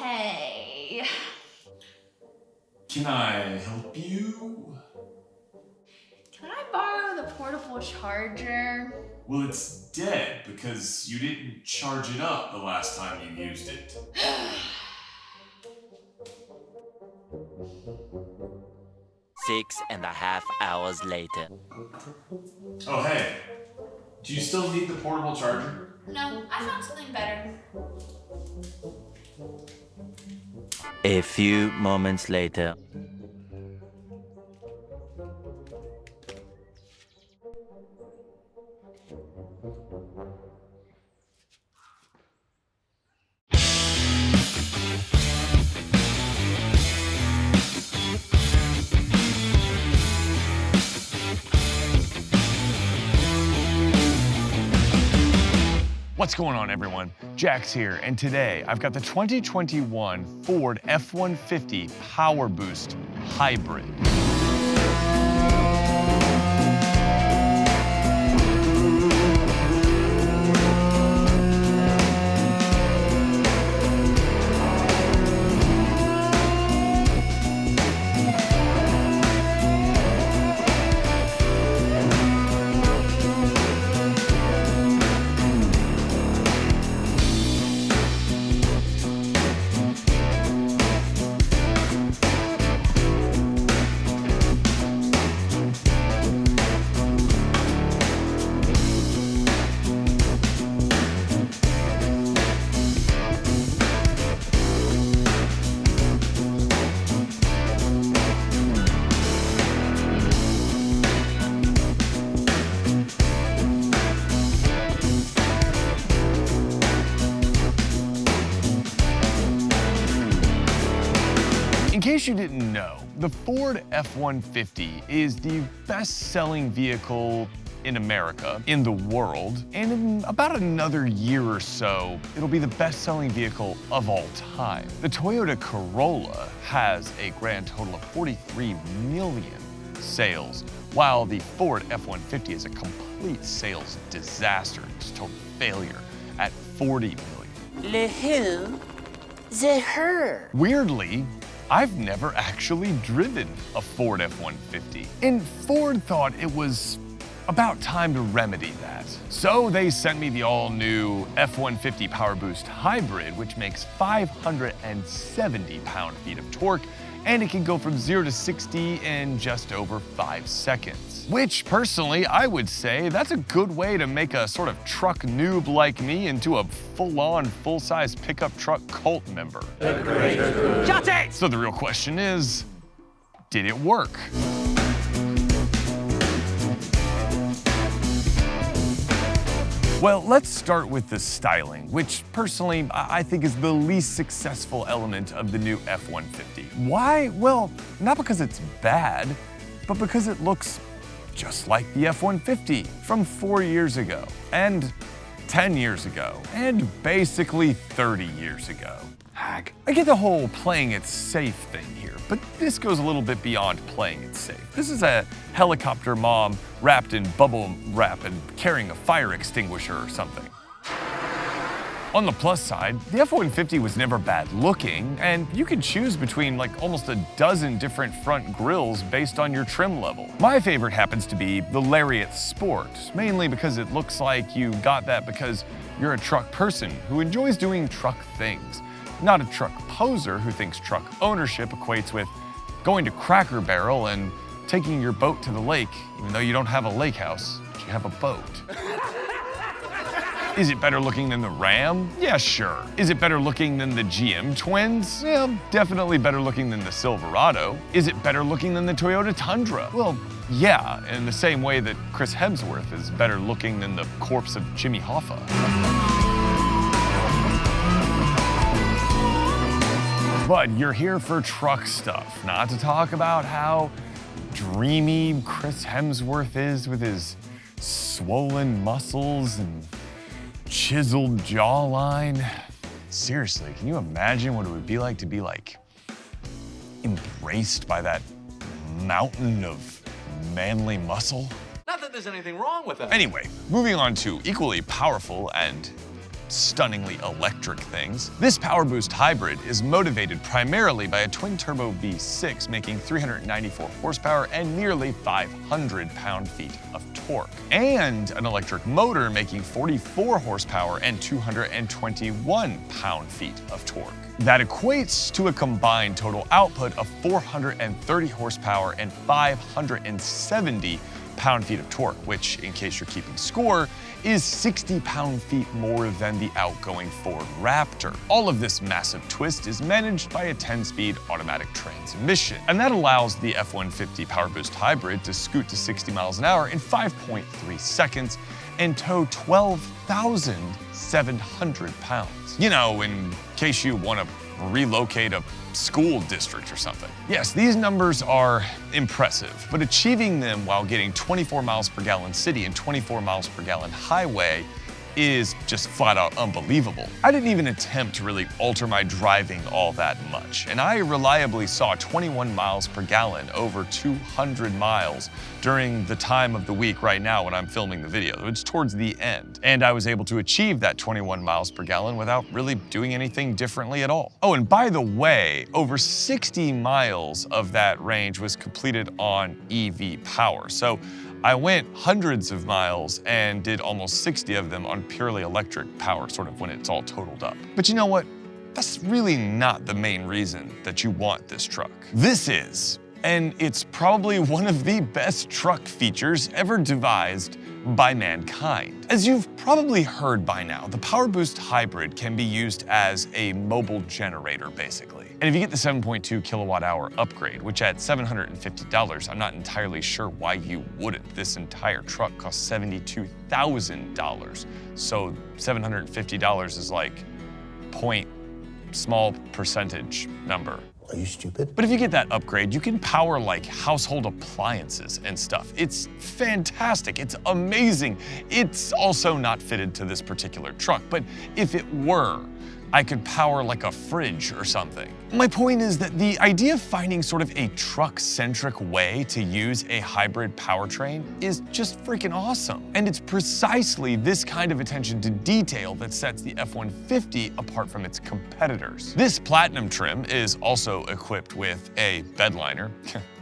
Hey. Can I help you? Can I borrow the portable charger? Well, it's dead because you didn't charge it up the last time you used it. 6.5 hours later. Oh, hey. Do you still need the portable charger? No, I found something better. A few moments later. What's going on, everyone? Jax here, and today I've got the 2021 Ford F-150 Power Boost Hybrid. In case you didn't know, the Ford F-150 is the best-selling vehicle in America, in the world, and in about another year or so, it'll be the best-selling vehicle of all time. The Toyota Corolla has a grand total of 43 million sales, while the Ford F-150 is a complete sales disaster, just total failure at 40 million. Le who? The her. Weirdly, I've never actually driven a Ford F-150, and Ford thought it was about time to remedy that. So they sent me the all-new F-150 Power Boost Hybrid, which makes 570 pound-feet of torque, and it can go from 0 to 60 in just over 5 seconds. Which, personally, I would say that's a good way to make a sort of truck noob like me into a full-on, full-size pickup truck cult member. So the real question is, did it work? Well, let's start with the styling, which personally I think is the least successful element of the new F-150. Why? Well, not because it's bad, but because it looks just like the F-150 from 4 years ago, and 10 years ago, and basically 30 years ago. Hag. I get the whole playing it safe thing here, but this goes a little bit beyond playing it safe. This is a helicopter mom wrapped in bubble wrap and carrying a fire extinguisher or something. On the plus side, the F-150 was never bad looking, and you can choose between like almost a dozen different front grills based on your trim level. My favorite happens to be the Lariat Sport, mainly because it looks like you got that because you're a truck person who enjoys doing truck things, not a truck poser who thinks truck ownership equates with going to Cracker Barrel and taking your boat to the lake, even though you don't have a lake house, but you have a boat. Is it better looking than the Ram? Yeah, sure. Is it better looking than the GM Twins? Yeah, definitely better looking than the Silverado. Is it better looking than the Toyota Tundra? Well, yeah, in the same way that Chris Hemsworth is better looking than the corpse of Jimmy Hoffa. But you're here for truck stuff, not to talk about how dreamy Chris Hemsworth is with his swollen muscles and chiseled jawline. Seriously, can you imagine what it would be like to be like embraced by that mountain of manly muscle? Not that there's anything wrong with that. Anyway, moving on to equally powerful and stunningly electric things. This Power Boost hybrid is motivated primarily by a twin-turbo V6 making 394 horsepower and nearly 500 pound-feet of torque, and an electric motor making 44 horsepower and 221 pound-feet of torque. That equates to a combined total output of 430 horsepower and 570 pound-feet of torque, which, in case you're keeping score, is 60 pound-feet more than the outgoing Ford Raptor. All of this massive twist is managed by a 10-speed automatic transmission, and that allows the F-150 Power Boost hybrid to scoot to 60 miles an hour in 5.3 seconds and tow 12,700 pounds. You know, in case you want to relocate a school district or something. Yes, these numbers are impressive, but achieving them while getting 24 miles per gallon city and 24 miles per gallon highway is just flat out unbelievable. I didn't even attempt to really alter my driving all that much, and I reliably saw 21 miles per gallon over 200 miles during the time of the week right now when I'm filming the video. It's towards the end, and I was able to achieve that 21 miles per gallon without really doing anything differently at all. Oh, and by the way, over 60 miles of that range was completed on EV power. So I went hundreds of miles and did almost 60 of them on purely electric power, sort of when it's all totaled up. But you know what? That's really not the main reason that you want this truck. This is, and it's probably one of the best truck features ever devised by mankind. As you've probably heard by now, the Power Boost hybrid can be used as a mobile generator, basically. And if you get the 7.2 kilowatt hour upgrade, which at $750, I'm not entirely sure why you wouldn't. This entire truck costs $72,000. So $750 is like small percentage number. Are you stupid? But if you get that upgrade, you can power like household appliances and stuff. It's fantastic, it's amazing. It's also not fitted to this particular truck, but if it were, I could power like a fridge or something. My point is that the idea of finding sort of a truck-centric way to use a hybrid powertrain is just freaking awesome. And it's precisely this kind of attention to detail that sets the F-150 apart from its competitors. This Platinum trim is also equipped with a bed liner,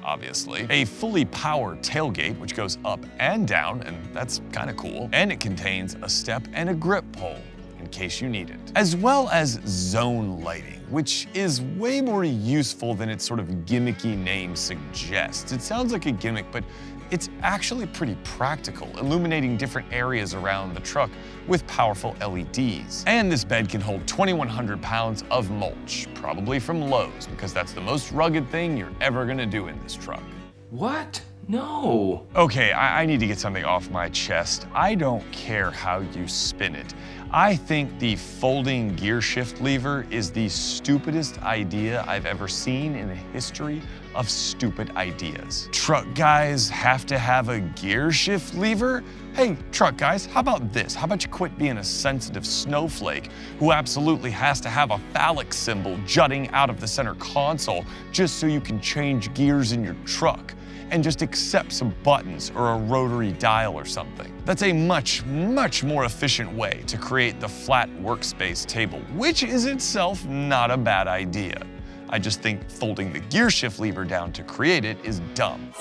obviously, a fully powered tailgate which goes up and down, and that's kind of cool, and it contains a step and a grip pole, in case you need it, as well as zone lighting, which is way more useful than its sort of gimmicky name suggests. It sounds like a gimmick, but it's actually pretty practical, illuminating different areas around the truck with powerful LEDs. And this bed can hold 2,100 pounds of mulch, probably from Lowe's, because that's the most rugged thing you're ever gonna do in this truck. What? No. Okay, I need to get something off my chest. I don't care how you spin it. I think the folding gear shift lever is the stupidest idea I've ever seen in the history of stupid ideas. Truck guys have to have a gear shift lever? Hey, truck guys, how about this? How about you quit being a sensitive snowflake who absolutely has to have a phallic symbol jutting out of the center console just so you can change gears in your truck, and just accept some buttons or a rotary dial or something. That's a much, much more efficient way to create the flat workspace table, which is itself not a bad idea. I just think folding the gear shift lever down to create it is dumb.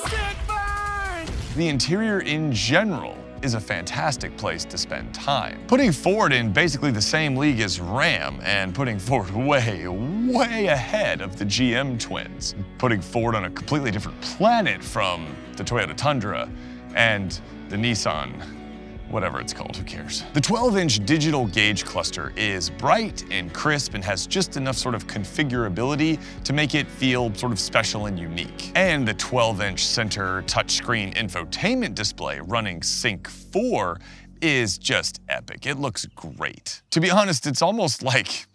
The interior in general is a fantastic place to spend time. Putting Ford in basically the same league as Ram, and putting Ford way, way ahead of the GM twins. Putting Ford on a completely different planet from the Toyota Tundra and the Nissan, whatever it's called, who cares? The 12-inch digital gauge cluster is bright and crisp and has just enough sort of configurability to make it feel sort of special and unique. And the 12-inch center touchscreen infotainment display running Sync 4 is just epic. It looks great. To be honest, it's almost like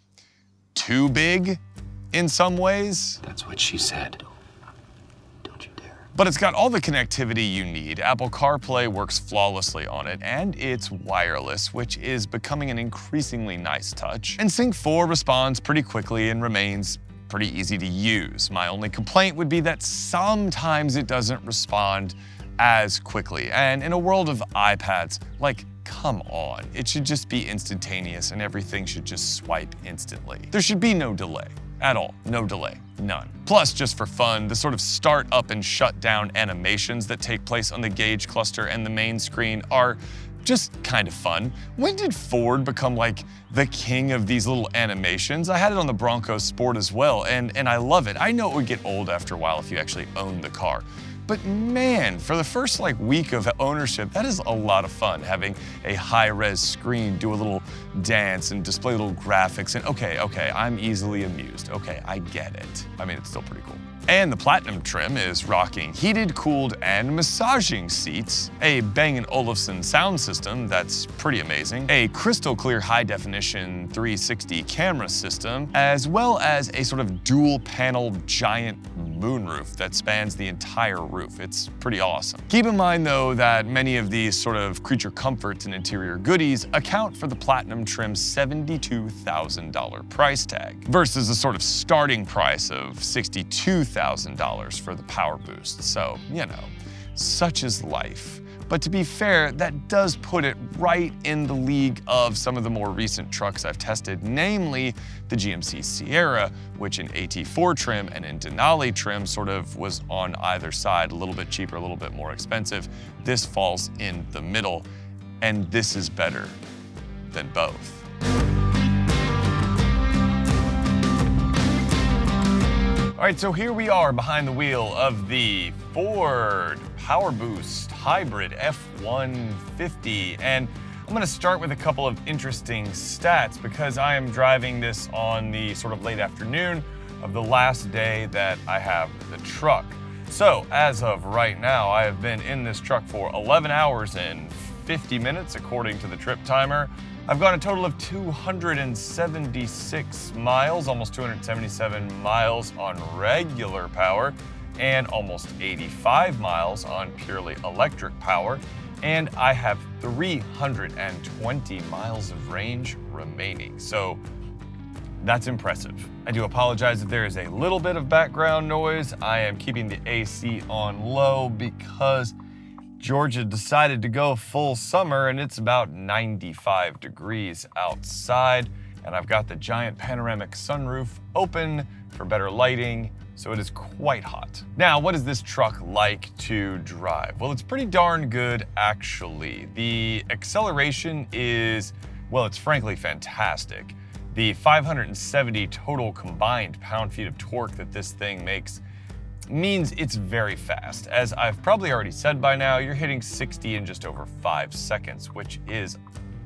too big in some ways. That's what she said. Don't you dare. But it's got all the connectivity you need. Apple CarPlay works flawlessly on it, and it's wireless, which is becoming an increasingly nice touch. And Sync 4 responds pretty quickly and remains pretty easy to use. My only complaint would be that sometimes it doesn't respond as quickly. And in a world of iPads, like, come on. It should just be instantaneous and everything should just swipe instantly. There should be no delay at all. No delay. None. Plus, just for fun, the sort of start up and shut down animations that take place on the gauge cluster and the main screen are just kind of fun. When did Ford become like the king of these little animations? I had it on the Bronco Sport as well, and I love it. I know it would get old after a while if you actually own the car. But man, for the first like week of ownership, that is a lot of fun, having a high-res screen do a little dance and display little graphics, and okay, I'm easily amused. Okay, I get it. I mean, it's still pretty cool. And the Platinum trim is rocking heated, cooled, and massaging seats, a Bang & Olufsen sound system that's pretty amazing, a crystal clear high-definition 360 camera system, as well as a sort of dual-panel giant moonroof that spans the entire roof. It's pretty awesome. Keep in mind, though, that many of these sort of creature comforts and interior goodies account for the Platinum trim's $72,000 price tag, versus a sort of starting price of $62,000 for the Power Boost. So, you know, such is life. But to be fair, that does put it right in the league of some of the more recent trucks I've tested, namely the GMC Sierra, which in AT4 trim and in Denali trim sort of was on either side, a little bit cheaper, a little bit more expensive. This falls in the middle, and this is better than both. All right, so here we are behind the wheel of the Ford Power Boost Hybrid F-150, and I'm gonna start with a couple of interesting stats because I am driving this on the sort of late afternoon of the last day that I have the truck. So as of right now, I have been in this truck for 11 hours and 50 minutes according to the trip timer. I've gone a total of 276 miles, almost 277 miles on regular power, and almost 85 miles on purely electric power. And I have 320 miles of range remaining. So that's impressive. I do apologize if there is a little bit of background noise. I am keeping the AC on low because Georgia decided to go full summer and it's about 95 degrees outside, and I've got the giant panoramic sunroof open for better lighting, so it is quite hot. Now, what is this truck like to drive? Well, it's pretty darn good, actually. The acceleration is, well, it's frankly fantastic. The 570 total combined pound-feet of torque that this thing makes means it's very fast. As I've probably already said by now, you're hitting 60 in just over 5 seconds, which is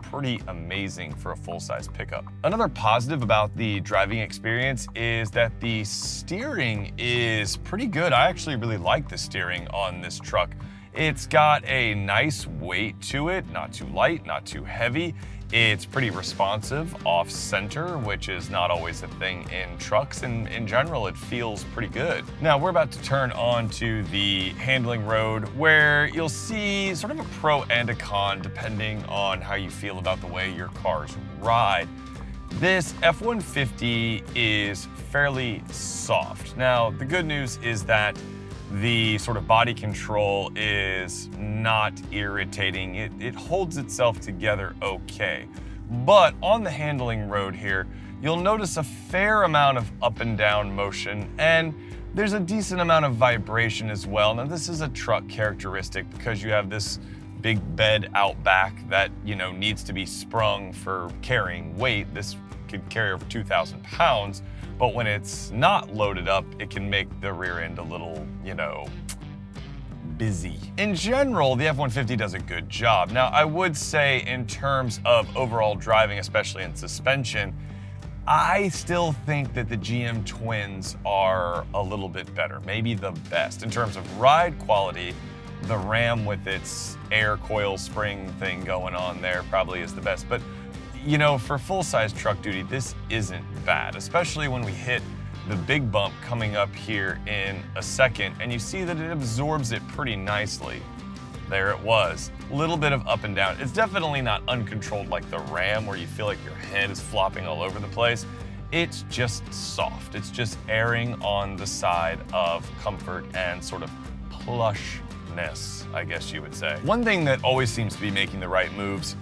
pretty amazing for a full-size pickup. Another positive about the driving experience is that the steering is pretty good. I actually really like the steering on this truck. It's got a nice weight to it, not too light, not too heavy. It's pretty responsive off-center, which is not always a thing in trucks, and in general, it feels pretty good. Now, we're about to turn onto the handling road where you'll see sort of a pro and a con depending on how you feel about the way your cars ride. This F-150 is fairly soft. Now, the good news is that the sort of body control is not irritating. It holds itself together okay. But on the handling road here, you'll notice a fair amount of up and down motion, and there's a decent amount of vibration as well. Now, this is a truck characteristic because you have this big bed out back that, you know, needs to be sprung for carrying weight. This could carry over 2,000 pounds. But when it's not loaded up, it can make the rear end a little, you know, busy. In general, the F-150 does a good job. Now, I would say in terms of overall driving, especially in suspension, I still think that the GM Twins are a little bit better, maybe the best. In terms of ride quality, the Ram with its air coil spring thing going on there probably is the best. But you know, for full-size truck duty, this isn't bad, especially when we hit the big bump coming up here in a second, and you see that it absorbs it pretty nicely. There it was. A little bit of up and down. It's definitely not uncontrolled like the Ram, where you feel like your head is flopping all over the place. It's just soft. It's just erring on the side of comfort and sort of smartness, I guess you would say. One thing that always seems to be making the right moves,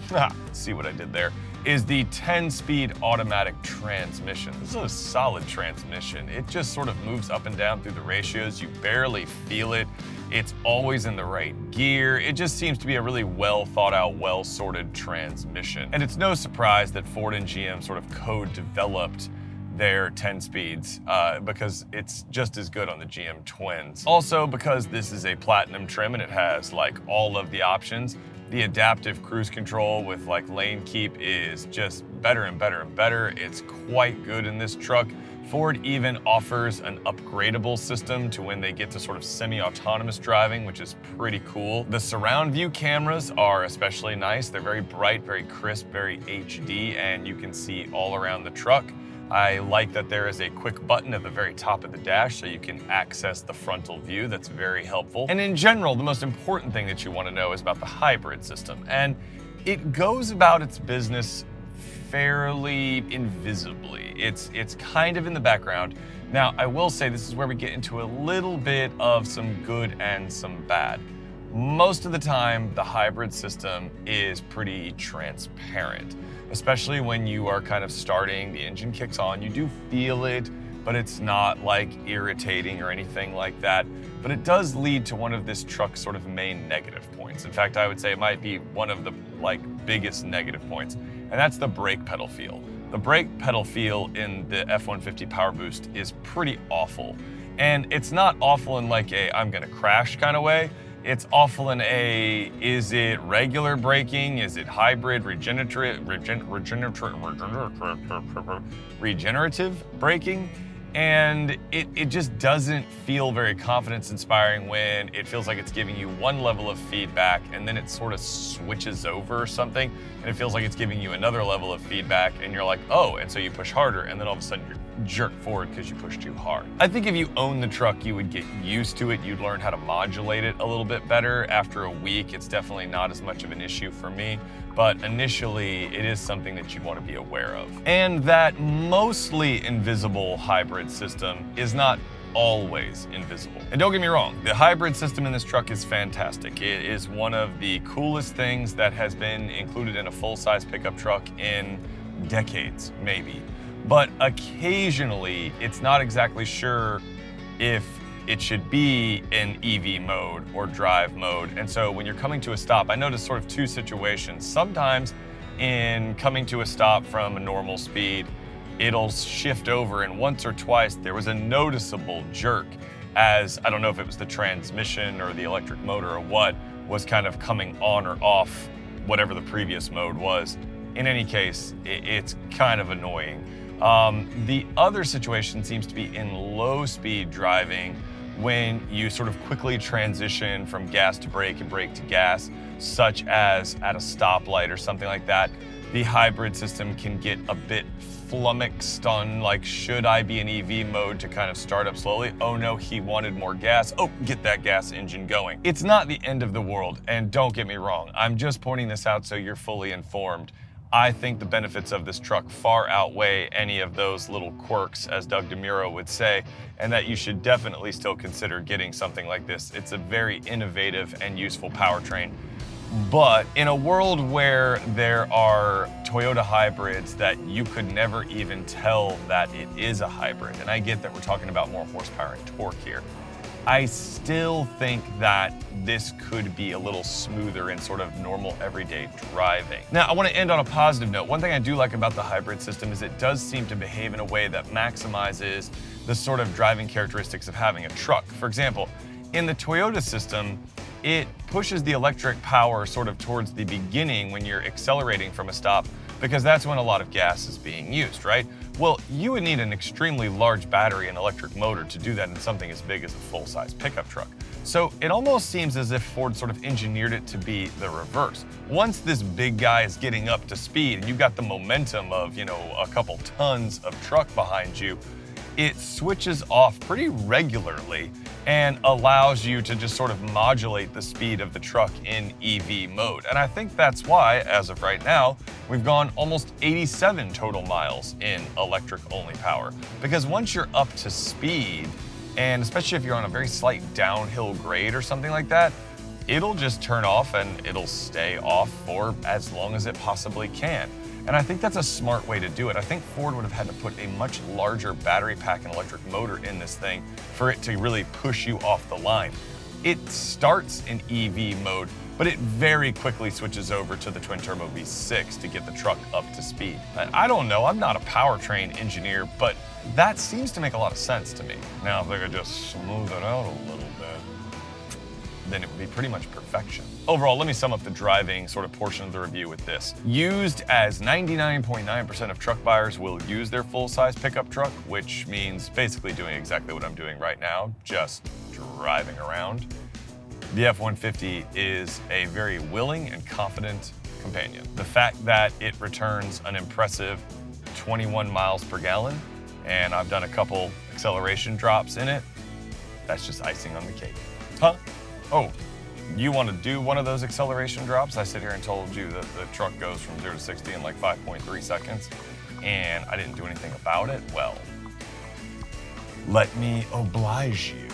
see what I did there, is the 10-speed automatic transmission. This is a solid transmission. It just sort of moves up and down through the ratios. You barely feel it. It's always in the right gear. It just seems to be a really well thought out, well sorted transmission. And it's no surprise that Ford and GM sort of co-developed their 10 speeds because it's just as good on the GM Twins. Also, because this is a platinum trim and it has like all of the options, the adaptive cruise control with like lane keep is just better and better and better. It's quite good in this truck. Ford even offers an upgradable system to when they get to sort of semi-autonomous driving, which is pretty cool. The surround view cameras are especially nice. They're very bright, very crisp, very HD, and you can see all around the truck. I like that there is a quick button at the very top of the dash so you can access the frontal view. That's very helpful. And in general, the most important thing that you want to know is about the hybrid system. And it goes about its business fairly invisibly. It's kind of in the background. Now, I will say this is where we get into a little bit of some good and some bad. Most of the time, the hybrid system is pretty transparent, especially when you are kind of starting, the engine kicks on, you do feel it, but it's not like irritating or anything like that. But it does lead to one of this truck's sort of main negative points. In fact, I would say it might be one of the biggest negative points, and that's the brake pedal feel. The brake pedal feel in the F-150 Power Boost is pretty awful. And it's not awful in like a I'm gonna crash kind of way. It's awful in a, is it regular braking? Is it hybrid, regenerative braking? And it just doesn't feel very confidence inspiring when it feels like it's giving you one level of feedback and then it sort of switches over or something and it feels like it's giving you another level of feedback and you're like, oh, and so you push harder and then all of a sudden you're jerked forward because you pushed too hard. I think if you own the truck, you would get used to it. You'd learn how to modulate it a little bit better. After a week, it's definitely not as much of an issue for me. But initially, it is something that you'd want to be aware of. And that mostly invisible hybrid system is not always invisible. And don't get me wrong, the hybrid system in this truck is fantastic. It is one of the coolest things that has been included in a full-size pickup truck in decades, maybe. But occasionally, it's not exactly sure if it should be in EV mode or drive mode. And so when you're coming to a stop, I noticed sort of two situations. Sometimes in coming to a stop from a normal speed, it'll shift over, and once or twice there was a noticeable jerk as, I don't know if it was the transmission or the electric motor or what, was kind of coming on or off whatever the previous mode was. In any case, it's kind of annoying. The other situation seems to be in low speed driving when you sort of quickly transition from gas to brake and brake to gas, such as at a stoplight or something like that. The hybrid system can get a bit flummoxed on, like, should I be in EV mode to kind of start up slowly? Oh no, he wanted more gas. Oh, get that gas engine going. It's not the end of the world, and don't get me wrong, I'm just pointing this out so you're fully informed. I think the benefits of this truck far outweigh any of those little quirks, as Doug DeMuro would say, and that you should definitely still consider getting something like this. It's a very innovative and useful powertrain. But in a world where there are Toyota hybrids that you could never even tell that it is a hybrid, and I get that we're talking about more horsepower and torque here, I still think that this could be a little smoother in sort of normal everyday driving. Now, I want to end on a positive note. One thing I do like about the hybrid system is it does seem to behave in a way that maximizes the sort of driving characteristics of having a truck. For example, in the Toyota system, it pushes the electric power sort of towards the beginning when you're accelerating from a stop, because that's when a lot of gas is being used, right? Well, you would need an extremely large battery and electric motor to do that in something as big as a full-size pickup truck. So it almost seems as if Ford sort of engineered it to be the reverse. Once this big guy is getting up to speed and you've got the momentum of, you know, a couple tons of truck behind you, it switches off pretty regularly and allows you to just sort of modulate the speed of the truck in EV mode. And I think that's why, as of right now, we've gone almost 87 total miles in electric-only power. Because once you're up to speed, and especially if you're on a very slight downhill grade or something like that, it'll just turn off and it'll stay off for as long as it possibly can. And I think that's a smart way to do it. I think Ford would have had to put a much larger battery pack and electric motor in this thing for it to really push you off the line. It starts in EV mode, but it very quickly switches over to the twin-turbo V6 to get the truck up to speed. I don't know, I'm not a powertrain engineer, but that seems to make a lot of sense to me. Now, if they could just smooth it out a little bit, then it would be pretty much perfection. Overall, let me sum up the driving sort of portion of the review with this. Used as 99.9% of truck buyers will use their full-size pickup truck, which means basically doing exactly what I'm doing right now, just driving around. The F-150 is a very willing and confident companion. The fact that it returns an impressive 21 miles per gallon, and I've done a couple acceleration drops in it, that's just icing on the cake. Huh? Oh, you want to do one of those acceleration drops? I sit here and told you that the truck goes from 0 to 60 in like 5.3 seconds, and I didn't do anything about it. Well, let me oblige you.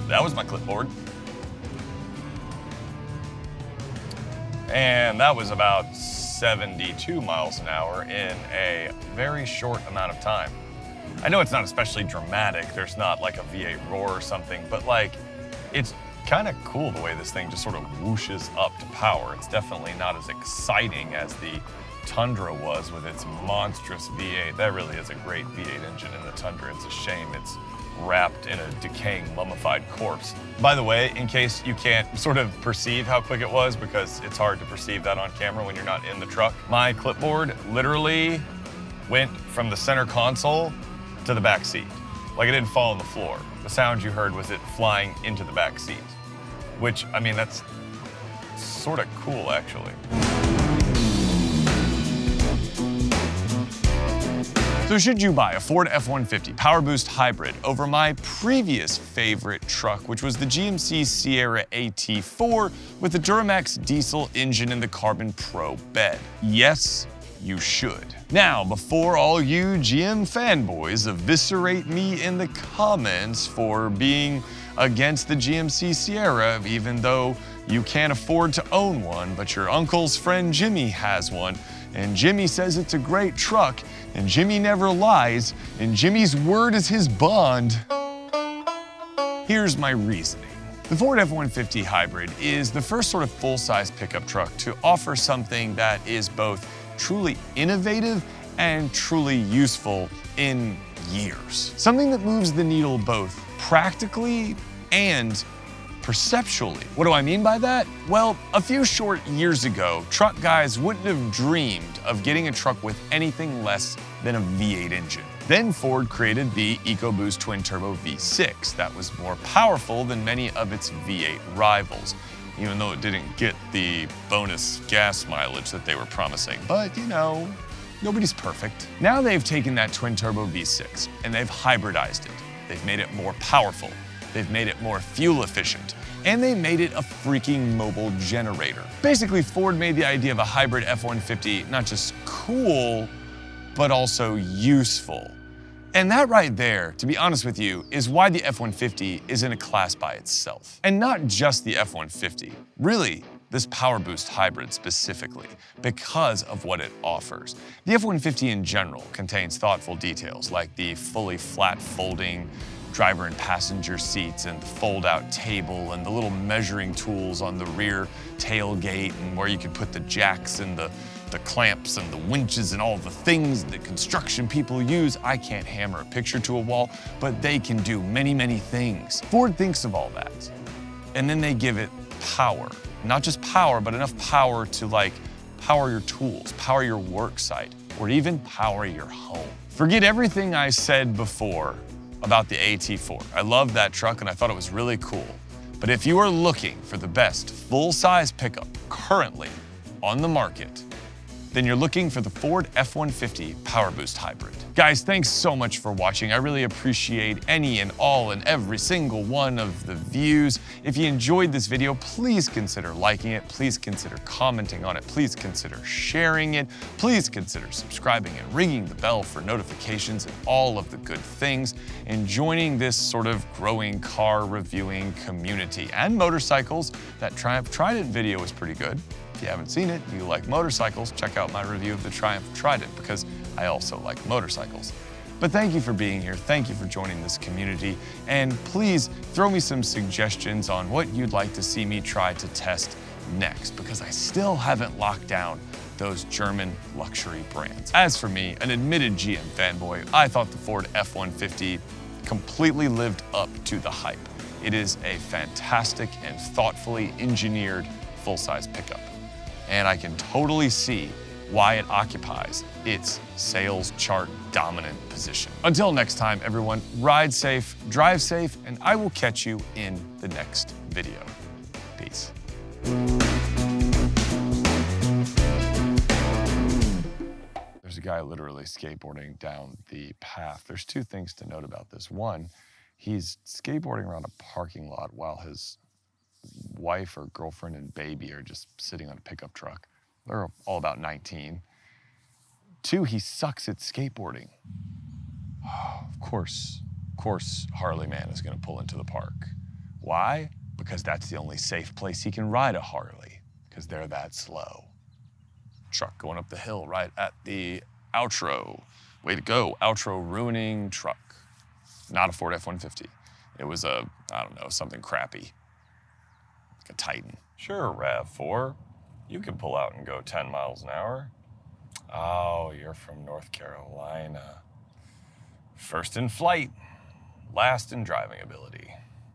That was my clipboard. And that was about 72 miles an hour in a very short amount of time. I know it's not especially dramatic, there's not like a V8 roar or something, but like, it's kind of cool the way this thing just sort of whooshes up to power. It's definitely not as exciting as the Tundra was with its monstrous V8. That really is a great V8 engine in the Tundra. It's a shame it's wrapped in a decaying, mummified corpse. By the way, in case you can't sort of perceive how quick it was, because it's hard to perceive that on camera when you're not in the truck, my clipboard literally went from the center console to the back seat. Like, it didn't fall on the floor. The sound you heard was it flying into the back seat, which, I mean, that's sort of cool, actually. So should you buy a Ford F-150 Power Boost Hybrid over my previous favorite truck, which was the GMC Sierra AT4 with the Duramax diesel engine and the Carbon Pro bed? Yes, you should. Now, before all you GM fanboys eviscerate me in the comments for being against the GMC Sierra, even though you can't afford to own one, but your uncle's friend Jimmy has one, and Jimmy says it's a great truck, and Jimmy never lies, and Jimmy's word is his bond. Here's my reasoning. The Ford F-150 Hybrid is the first sort of full-size pickup truck to offer something that is both truly innovative and truly useful in years. Something that moves the needle both practically and perceptually. What do I mean by that? Well, a few short years ago, truck guys wouldn't have dreamed of getting a truck with anything less than a V8 engine. Then Ford created the EcoBoost twin-turbo V6 that was more powerful than many of its V8 rivals, even though it didn't get the bonus gas mileage that they were promising. But, you know, nobody's perfect. Now they've taken that twin-turbo V6 and they've hybridized it. They've made it more powerful. They've made it more fuel efficient, and they made it a freaking mobile generator. Basically, Ford made the idea of a hybrid F-150 not just cool, but also useful. And that right there, to be honest with you, is why the F-150 is in a class by itself. And not just the F-150, really, this Power Boost Hybrid specifically, because of what it offers. The F-150 in general contains thoughtful details like the fully flat folding driver and passenger seats and the fold-out table and the little measuring tools on the rear tailgate and where you can put the jacks and the clamps and the winches and all the things that construction people use. I can't hammer a picture to a wall, but they can do many, many things. Ford thinks of all that, and then they give it power. Not just power, but enough power to like power your tools, power your work site, or even power your home. Forget everything I said before about the AT4. I love that truck and I thought it was really cool. But if you are looking for the best full-size pickup currently on the market, then you're looking for the Ford F-150 Power Boost Hybrid. Guys, thanks so much for watching. I really appreciate any and all and every single one of the views. If you enjoyed this video, please consider liking it. Please consider commenting on it. Please consider sharing it. Please consider subscribing and ringing the bell for notifications and all of the good things, and joining this sort of growing car reviewing community. And motorcycles. That Triumph Trident video is pretty good. If you haven't seen it, you like motorcycles, check out my review of the Triumph Trident, because I also like motorcycles. But thank you for being here, thank you for joining this community, and please throw me some suggestions on what you'd like to see me try to test next, because I still haven't locked down those German luxury brands. As for me, an admitted GM fanboy, I thought the Ford F-150 completely lived up to the hype. It is a fantastic and thoughtfully engineered full-size pickup. And I can totally see why it occupies its sales chart dominant position. Until next time, everyone, ride safe, drive safe, and I will catch you in the next video. Peace. There's a guy literally skateboarding down the path. There's two things to note about this. One, he's skateboarding around a parking lot while his wife or girlfriend and baby are just sitting on a pickup truck. They're all about 19. Two, he sucks at skateboarding. Of course, Harley Man is gonna pull into the park. Why? Because that's the only safe place he can ride a Harley, because they're that slow. Truck going up the hill right at the outro. Way to go, outro ruining truck. Not a Ford F-150. It was a, I don't know, something crappy. A Titan. Sure, RAV4. You can pull out and go 10 miles an hour. Oh, you're from North Carolina. First in flight, last in driving ability.